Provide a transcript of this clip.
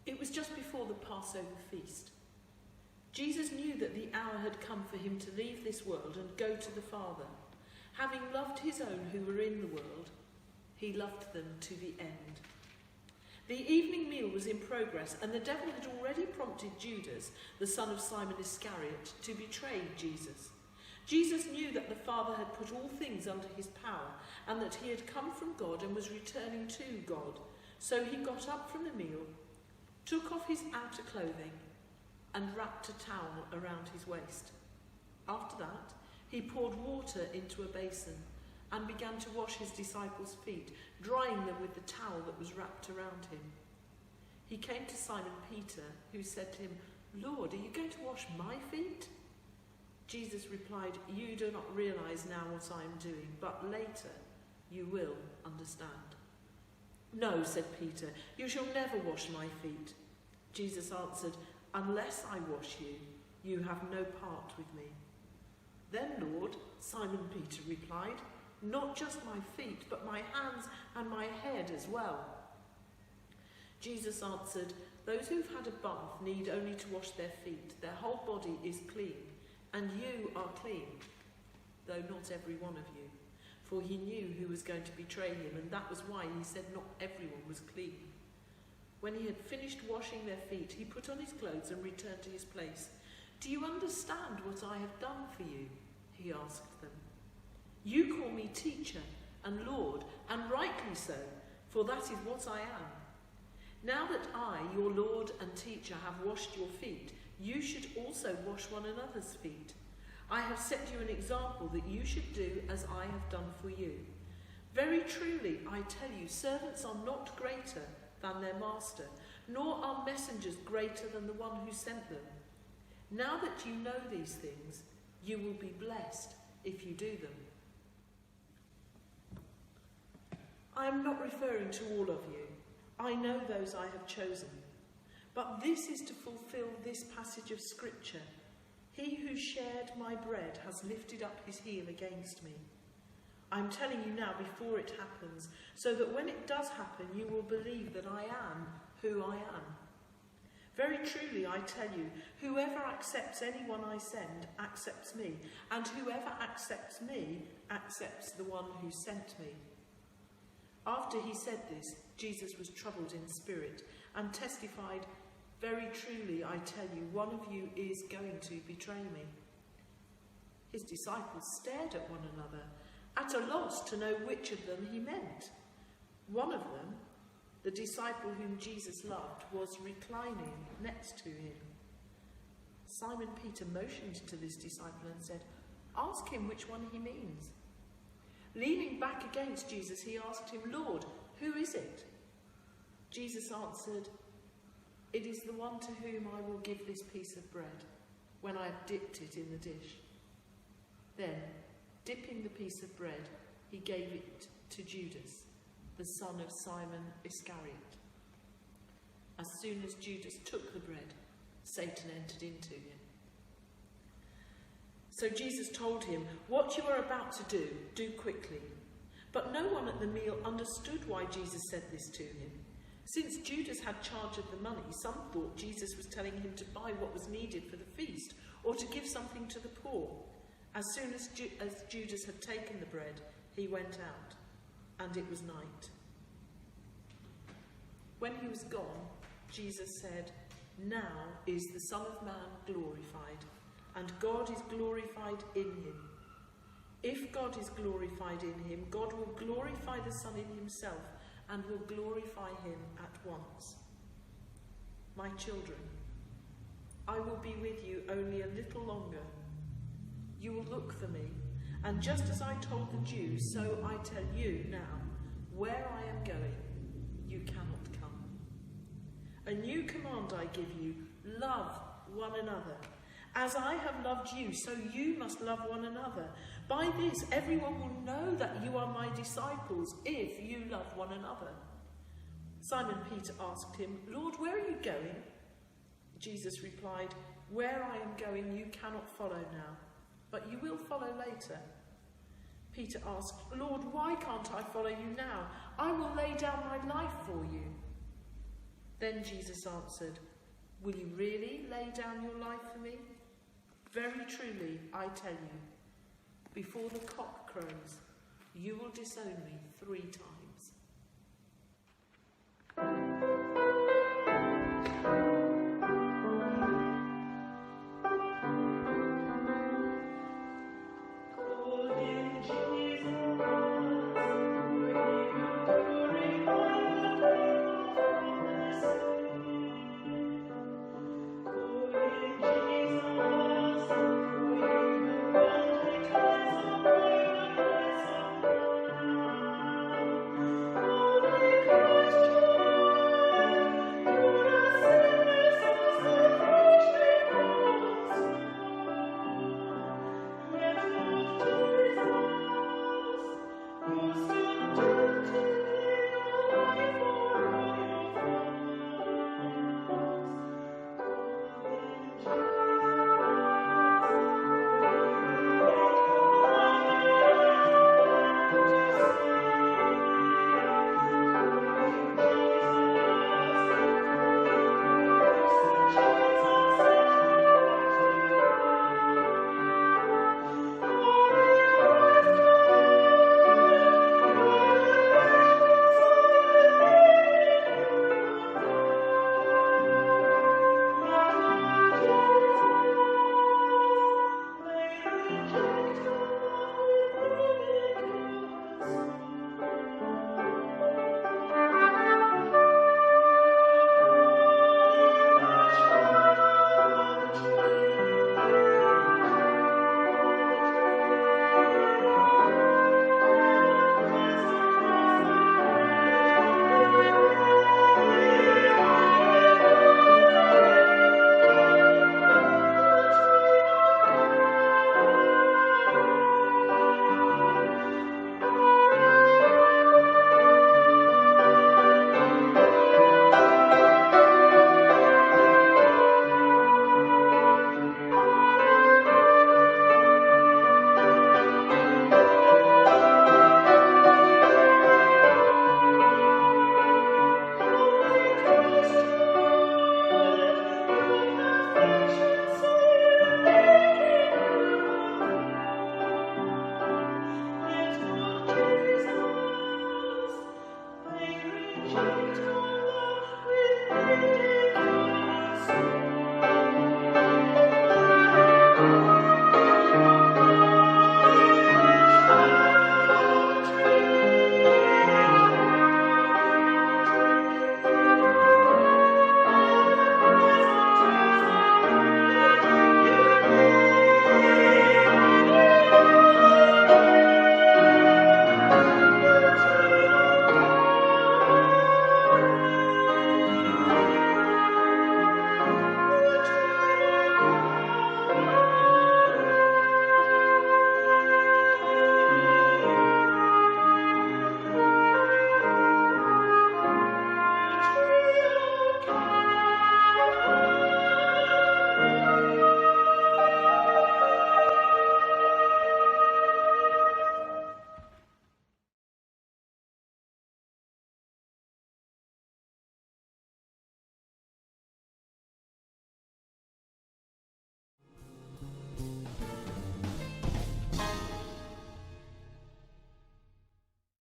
It was just before the Passover feast. Jesus knew that the hour had come for him to leave this world and go to the Father. Having loved his own who were in the world, he loved them to the end. The evening meal was in progress, and the devil had already prompted Judas, the son of Simon Iscariot, to betray Jesus. Jesus knew that the Father had put all things under his power, and that he had come from God and was returning to God. So he got up from the meal, took off his outer clothing, and wrapped a towel around his waist. After that, he poured water into a basin and began to wash his disciples' feet, drying them with the towel that was wrapped around him. He came to Simon Peter, who said to him, "Lord, are you going to wash my feet?" Jesus replied, "You do not realize now what I am doing, but later you will understand." "No," said Peter, "you shall never wash my feet." Jesus answered, "Unless I wash you, you have no part with me." "Then, Lord," Simon Peter replied, "not just my feet, but my hands and my head as well." Jesus answered, "Those who've had a bath need only to wash their feet. Their whole body is clean, and you are clean, though not every one of you." For he knew who was going to betray him, and that was why he said not everyone was clean. When he had finished washing their feet, he put on his clothes and returned to his place. "Do you understand what I have done for you?" he asked them. "You call me teacher and Lord, and rightly so, for that is what I am. Now that I, your Lord and teacher, have washed your feet, you should also wash one another's feet. I have set you an example that you should do as I have done for you. Very truly, I tell you, servants are not greater than their master, nor are messengers greater than the one who sent them. Now that you know these things, you will be blessed if you do them." I am not referring to all of you. I know those I have chosen. But this is to fulfill this passage of Scripture. "He who shared my bread has lifted up his heel against me." I am telling you now before it happens, so that when it does happen, you will believe that I am who I am. Very truly, I tell you, whoever accepts anyone I send accepts me, and whoever accepts me accepts the one who sent me. After he said this, Jesus was troubled in spirit and testified, "Very truly, I tell you, one of you is going to betray me." His disciples stared at one another, at a loss to know which of them he meant. One of them, the disciple whom Jesus loved, was reclining next to him. Simon Peter motioned to this disciple and said, "Ask him which one he means." Leaning back against Jesus, he asked him, "Lord, who is it?" Jesus answered, "It is the one to whom I will give this piece of bread when I have dipped it in the dish." Then, dipping the piece of bread, he gave it to Judas, the son of Simon Iscariot. As soon as Judas took the bread, Satan entered into him. So Jesus told him, "What you are about to do, do quickly." But no one at the meal understood why Jesus said this to him. Since Judas had charge of the money, some thought Jesus was telling him to buy what was needed for the feast, or to give something to the poor. As soon as Judas had taken the bread, he went out, and it was night. When he was gone, Jesus said, "Now is the Son of Man glorified, and God is glorified in him. If God is glorified in him, God will glorify the Son in himself, and will glorify him at once. My children, I will be with you only a little longer. You will look for me, and just as I told the Jews, so I tell you now, where I am going, you cannot come. A new command I give you, love one another. As I have loved you, so you must love one another. By this, everyone will know that you are my disciples, if you love one another." Simon Peter asked him, "Lord, where are you going?" Jesus replied, "Where I am going you cannot follow now, but you will follow later." Peter asked, "Lord, why can't I follow you now? I will lay down my life for you." Then Jesus answered, "Will you really lay down your life for me? Very truly, I tell you, before the cock crows, you will disown me 3 times.